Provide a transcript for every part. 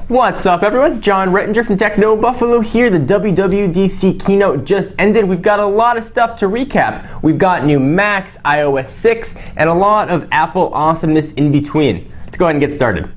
What's up, everyone? John Rettinger from Techno Buffalo here. The WWDC keynote just ended. We've got a lot of stuff to recap. We've got new Macs, iOS 6, and a lot of Apple awesomeness in between. Let's go ahead and get started.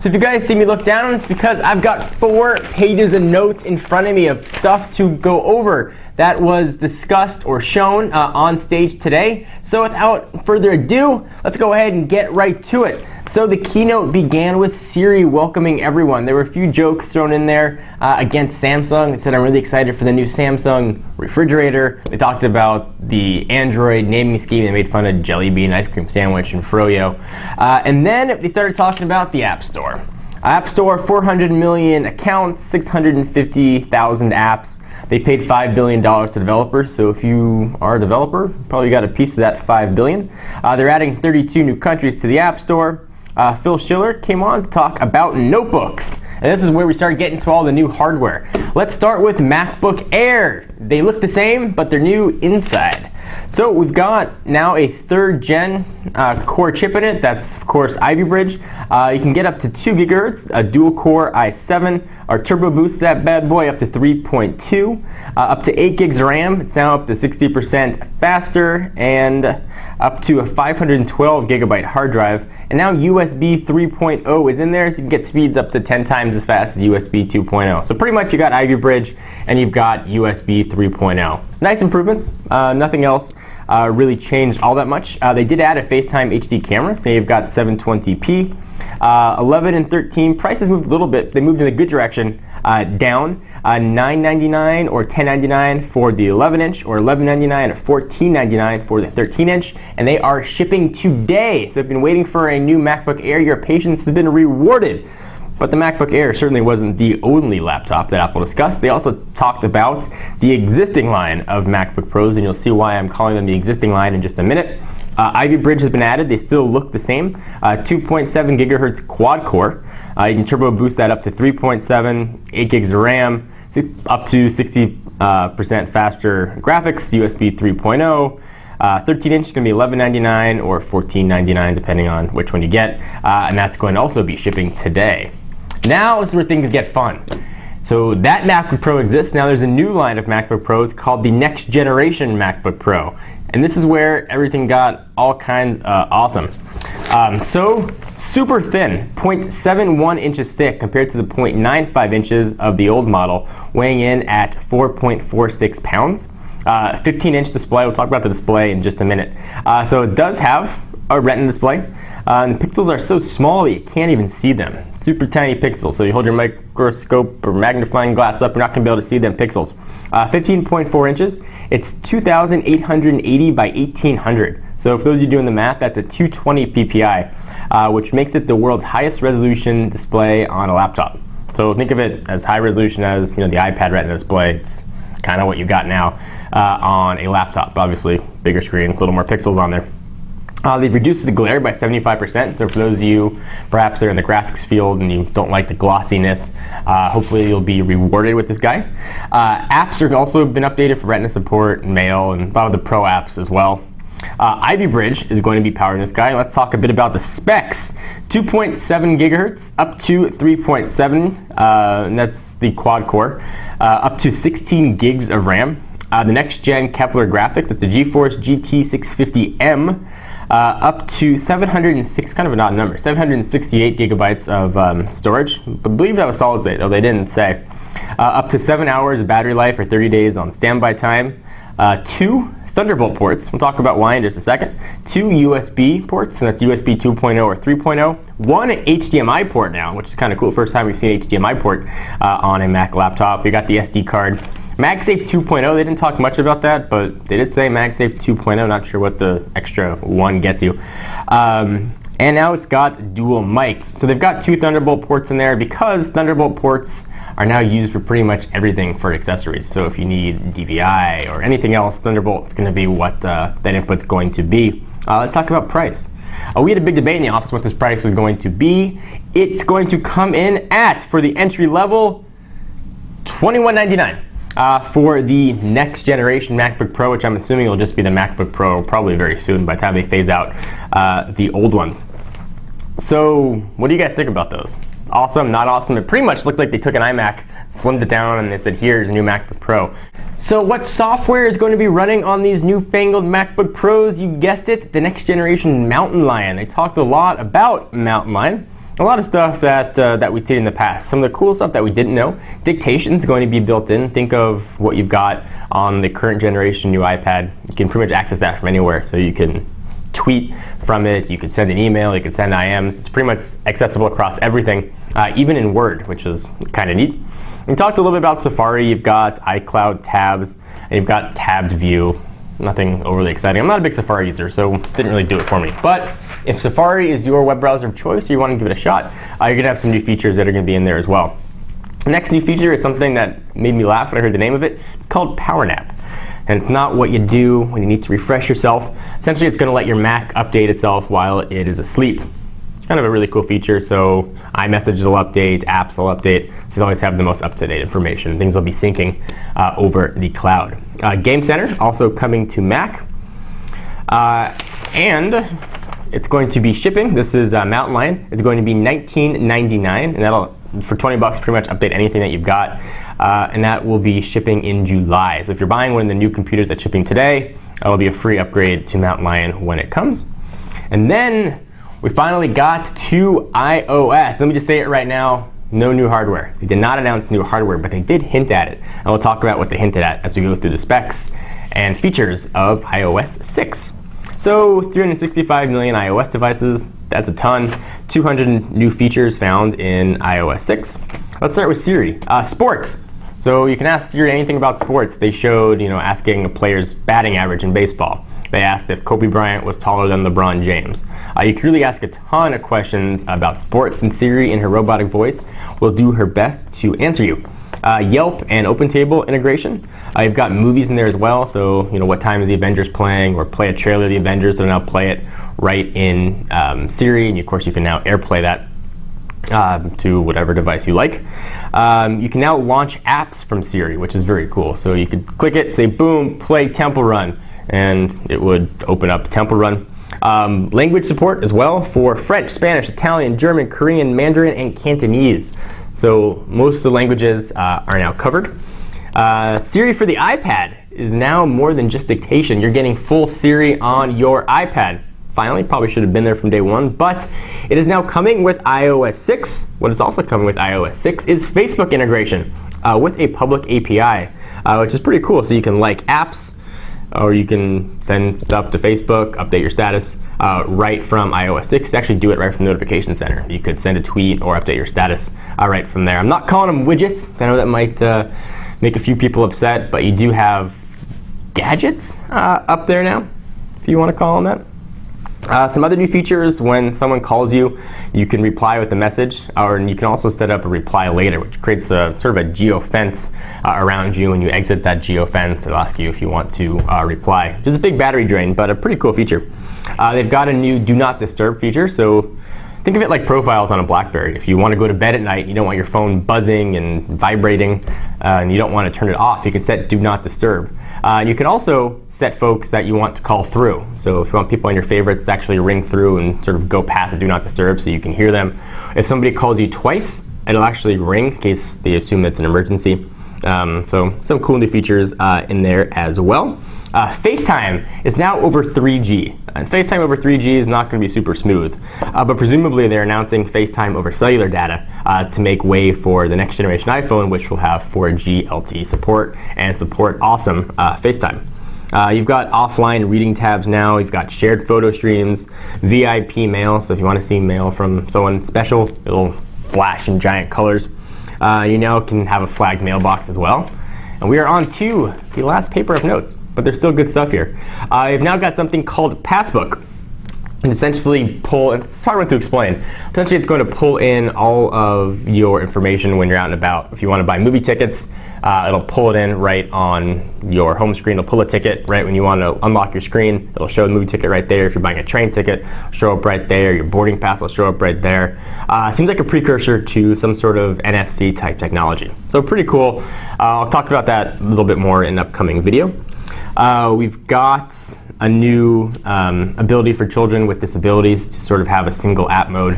So if you guys see me look down, it's because I've got 4 pages of notes in front of me of stuff to go over that was discussed or shown on stage today. So without further ado, let's go ahead and get right to it. So the keynote began with Siri welcoming everyone. There were a few jokes thrown in there against Samsung. It said, I'm really excited for the new Samsung refrigerator. They talked about the Android naming scheme. They made fun of Jelly Bean, ice cream sandwich, and Froyo. And then they started talking about the App Store. App Store, 400 million accounts, 650,000 apps. They paid $5 billion to developers, so if you are a developer, probably got a piece of that $5 billion. They're adding 32 new countries to the App Store. Phil Schiller came on to talk about notebooks. And this is where we start getting to all the new hardware. Let's start with MacBook Air. They look the same, but they're new inside. So we've got now a 3rd gen core chip in it. That's, of course, Ivy Bridge. You can get up to 2 gigahertz, a dual core i7. Our turbo boosts that bad boy up to 3.2, up to 8 gigs of RAM. It's now up to 60% faster, and up to a 512 gigabyte hard drive. And now USB 3.0 is in there, so you can get speeds up to 10 times as fast as USB 2.0. So pretty much you got Ivy Bridge and you've got USB 3.0. Nice improvements. Nothing else really changed all that much. They did add a FaceTime HD camera, so you've got 720p. 11 and 13 prices moved a little bit. They moved in a good direction, down. $9.99 or $10.99 for the 11-inch, or $11.99 or $14.99 for the 13-inch, and they are shipping today. So if you've been waiting for a new MacBook Air, your patience has been rewarded. But the MacBook Air certainly wasn't the only laptop that Apple discussed. They also talked about the existing line of MacBook Pros, and you'll see why I'm calling them the existing line in just a minute. Ivy Bridge has been added. They still look the same. 2.7 gigahertz quad core. You can turbo boost that up to 3.7, 8 gigs of RAM, up to 60% faster graphics, USB 3.0. 13-inch is going to be $11.99 or $14.99 depending on which one you get, and that's going to also be shipping today. Now is where things get fun. So that MacBook Pro exists. Now there's a new line of MacBook Pros called the next generation MacBook Pro. And this is where everything got all kinds awesome. So super thin, 0.71 inches thick compared to the 0.95 inches of the old model, weighing in at 4.46 pounds. 15-inch display. We'll talk about the display in just a minute. So it does have a Retina display. And the pixels are so small that you can't even see them. Super tiny pixels. So you hold your microscope or magnifying glass up, you're not going to be able to see them pixels. 15.4 inches. It's 2,880 by 1,800. So for those of you doing the math, that's a 220 ppi, which makes it the world's highest resolution display on a laptop. So think of it as high resolution as the iPad Retina display. It's kind of what you got now on a laptop. Obviously, bigger screen, a little more pixels on there. They've reduced the glare by 75%, so for those of you perhaps that are in the graphics field and you don't like the glossiness, hopefully you'll be rewarded with this guy. Apps are also been updated for Retina support, Mail, and a lot of the Pro apps as well. Ivy Bridge is going to be powering this guy. Let's talk a bit about the specs. 2.7 gigahertz up to 3.7, and that's the quad core, up to 16 gigs of RAM. The next gen Kepler graphics, it's a GeForce GT 650M. Up to 706, kind of an odd number, 768 gigabytes of storage. I believe that was solid state, though they didn't say. Up to 7 hours of battery life or 30 days on standby time. 2 Thunderbolt ports. We'll talk about why in just a second. 2 USB ports, and that's USB 2.0 or 3.0. 1 HDMI port now, which is kind of cool. First time we've seen an HDMI port on a Mac laptop. We got the SD card. MagSafe 2.0, they didn't talk much about that, but they did say MagSafe 2.0. Not sure what the extra 1 gets you. And now it's got dual mics. So they've got 2 Thunderbolt ports in there because Thunderbolt ports are now used for pretty much everything for accessories. So if you need DVI or anything else, Thunderbolt's going to be what that input's going to be. Let's talk about price. We had a big debate in the office what this price was going to be. It's going to come in at, for the entry level, $21.99. for the next generation MacBook Pro, which I'm assuming will just be the MacBook Pro probably very soon by the time they phase out the old ones. So what do you guys think about those? Awesome, not awesome? It pretty much looks like they took an iMac, slimmed it down, and they said, here's a new MacBook Pro. So what software is going to be running on these newfangled MacBook Pros? You guessed it, the next generation Mountain Lion. They talked a lot about Mountain Lion. A lot of stuff that we've seen in the past. Some of the cool stuff that we didn't know. Dictation is going to be built in. Think of what you've got on the current generation new iPad. You can pretty much access that from anywhere. So you can tweet from it, you can send an email, you can send IMs. It's pretty much accessible across everything, even in Word, which is kind of neat. We talked a little bit about Safari. You've got iCloud tabs, and you've got tabbed view. Nothing overly exciting. I'm not a big Safari user, so it didn't really do it for me. But if Safari is your web browser of choice or you want to give it a shot, you're going to have some new features that are going to be in there as well. The next new feature is something that made me laugh when I heard the name of it. It's called Power Nap. And it's not what you do when you need to refresh yourself. Essentially, it's going to let your Mac update itself while it is asleep. Kind of a really cool feature. So iMessage will update, apps will update, so you'll always have the most up-to-date information. Things will be syncing over the cloud. Game Center, also coming to Mac. And it's going to be shipping. This is Mountain Lion. It's going to be $19.99, and that'll, for 20 bucks, pretty much update anything that you've got. And that will be shipping in July. So if you're buying one of the new computers that's shipping today, it'll be a free upgrade to Mountain Lion when it comes. And then we finally got to iOS. Let me just say it right now, no new hardware. They did not announce new hardware, but they did hint at it. And we'll talk about what they hinted at as we go through the specs and features of iOS 6. So 365 million iOS devices, that's a ton. 200 new features found in iOS 6. Let's start with Siri. Sports. So you can ask Siri anything about sports. They showed, asking a player's batting average in baseball. They asked if Kobe Bryant was taller than LeBron James. You can really ask a ton of questions about sports, and Siri, in her robotic voice, will do her best to answer you. Yelp and OpenTable integration. You've got movies in there as well, so what time is the Avengers playing, or play a trailer of the Avengers, so now play it right in Siri, and of course you can now AirPlay that to whatever device you like. You can now launch apps from Siri, which is very cool. So you could click it, say boom, play Temple Run, and it would open up Temple Run. Language support as well for French, Spanish, Italian, German, Korean, Mandarin, and Cantonese. So most of the languages are now covered. Siri for the iPad is now more than just dictation. You're getting full Siri on your iPad. Finally, probably should have been there from day one, but it is now coming with iOS 6. What is also coming with iOS 6 is Facebook integration with a public API, which is pretty cool. So you can like apps, or you can send stuff to Facebook, update your status right from iOS 6. Actually do it right from the Notification Center. You could send a tweet or update your status right from there. I'm not calling them widgets. I know that might make a few people upset, but you do have gadgets up there now, if you want to call them that. Some other new features: when someone calls you, you can reply with a message, or you can also set up a reply later, which creates a sort of a geofence around you. When you exit that geofence, it'll ask you if you want to reply. Which is a big battery drain, but a pretty cool feature. They've got a new Do Not Disturb feature, so think of it like profiles on a BlackBerry. If you want to go to bed at night, you don't want your phone buzzing and vibrating, and you don't want to turn it off, you can set Do Not Disturb. You can also set folks that you want to call through. So if you want people on your favorites to actually ring through and sort of go past the Do Not Disturb so you can hear them. If somebody calls you twice, it'll actually ring in case they assume it's an emergency. So some cool new features in there as well. FaceTime is now over 3G. And FaceTime over 3G is not going to be super smooth. But presumably they're announcing FaceTime over cellular data to make way for the next generation iPhone, which will have 4G LTE support and support awesome FaceTime. You've got offline reading tabs now. You've got shared photo streams, VIP mail. So if you want to see mail from someone special, it'll flash in giant colors. You now can have a flagged mailbox as well. And we are on to the last paper of notes, but there's still good stuff here. You've now got something called Passbook. and essentially it's hard to explain. Essentially, it's going to pull in all of your information when you're out and about. If you want to buy movie tickets, it'll pull it in right on your home screen. It'll pull a ticket right when you want to unlock your screen. It'll show the movie ticket right there. If you're buying a train ticket, it'll show up right there. Your boarding pass will show up right there. Seems like a precursor to some sort of NFC type technology. So pretty cool. I'll talk about that a little bit more in an upcoming video. We've got a new ability for children with disabilities to sort of have a single app mode,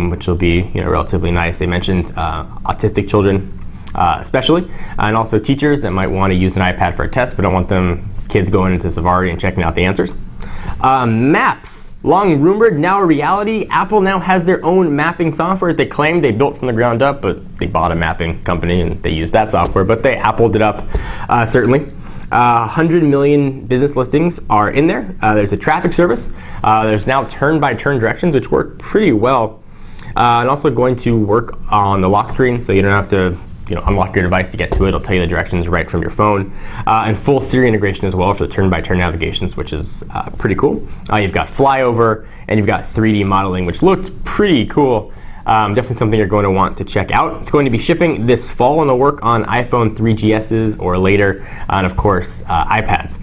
which will be relatively nice. They mentioned autistic children especially, and also teachers that might want to use an iPad for a test but don't want kids going into Safari and checking out the answers. Maps, long rumored, now a reality. Apple now has their own mapping software they claim they built from the ground up, but they bought a mapping company and they used that software, but they Appled it up, certainly. 100 million business listings are in there. There's a traffic service. There's now turn-by-turn directions, which work pretty well. And also going to work on the lock screen, so you don't have to unlock your device to get to it. It'll tell you the directions right from your phone. And full Siri integration as well for the turn-by-turn navigations, which is pretty cool. You've got flyover, and you've got 3D modeling, which looked pretty cool. Definitely something you're going to want to check out. It's going to be shipping this fall, and it'll work on iPhone 3GSs or later, and of course, iPads.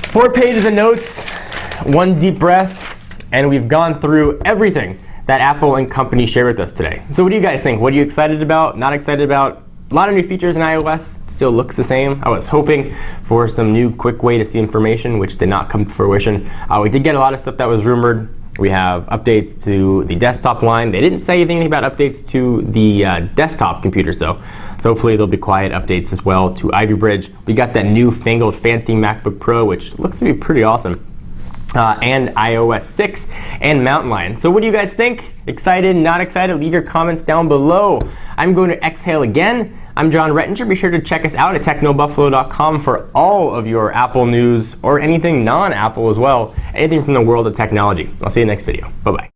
4 pages of notes, 1 deep breath, and we've gone through everything that Apple and company shared with us today. So what do you guys think? What are you excited about, not excited about? A lot of new features in iOS. Still looks the same. I was hoping for some new quick way to see information, which did not come to fruition. We did get a lot of stuff that was rumored. We have updates to the desktop line. They didn't say anything about updates to the desktop computers, though. So hopefully there'll be quiet updates as well to Ivy Bridge. We got that newfangled fancy MacBook Pro, which looks to be pretty awesome. And iOS 6 and Mountain Lion. So what do you guys think? Excited, not excited? Leave your comments down below. I'm going to exhale again. I'm John Rettinger. Be sure to check us out at technobuffalo.com for all of your Apple news or anything non-Apple as well, anything from the world of technology. I'll see you next video. Bye-bye.